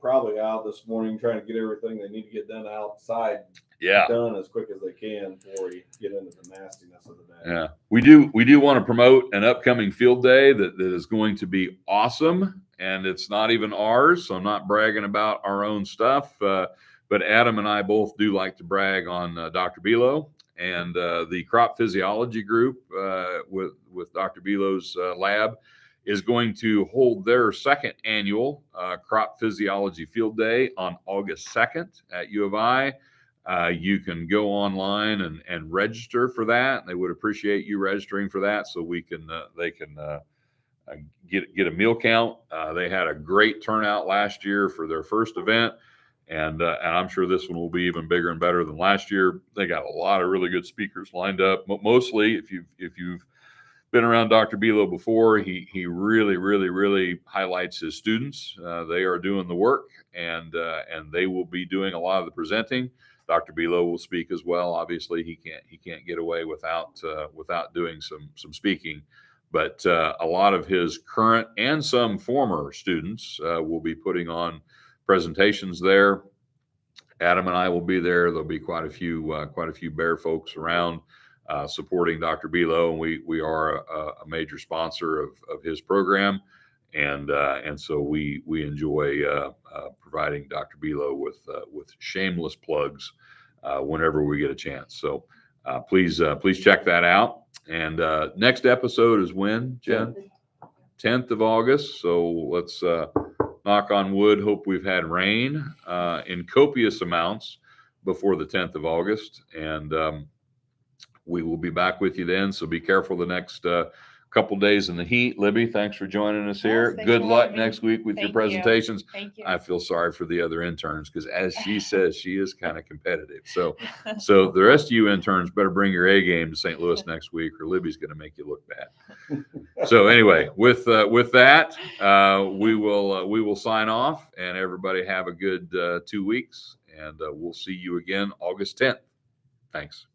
probably out this morning trying to get everything they need to get done outside. Yeah. Done as quick as they can before you get into the nastiness of the day. Yeah. We do want to promote an upcoming field day that is going to be awesome. And it's not even ours, so I'm not bragging about our own stuff. But Adam and I both do like to brag on Dr. Belo. And the crop physiology group with Dr. Belo's lab is going to hold their second annual crop physiology field day on August 2nd at U of I. You can go online and register for that. They would appreciate you registering for that, so they can get a meal count. They had a great turnout last year for their first event. And I'm sure this one will be even bigger and better than last year. They got a lot of really good speakers lined up. Mostly, if you've been around Dr. Belo before, he really highlights his students. They are doing the work, and they will be doing a lot of the presenting. Dr. Belo will speak as well. Obviously, he can't get away without doing some speaking. But a lot of his current and some former students will be putting on presentations there. Adam and I will be there. There'll be quite a few Bear folks around supporting Dr. Belo, and we are a major sponsor of his program, and so we enjoy providing Dr. Belo with shameless plugs whenever we get a chance. So please check that out. And next episode is when, Jen? 10th of August. So let's knock on wood. Hope we've had rain in copious amounts before the 10th of August. And we will be back with you then. So be careful the next couple days in the heat. Libby, thanks for joining us here. Yes, Good luck next week with your Thank you. presentations. Thank you. I feel sorry for the other interns because, as she says, she is kind of competitive. So the rest of you interns better bring your A game to St. Louis next week, or Libby's going to make you look bad. So anyway, with that, we will sign off, and everybody have a good 2 weeks, and we'll see you again August 10th. Thanks.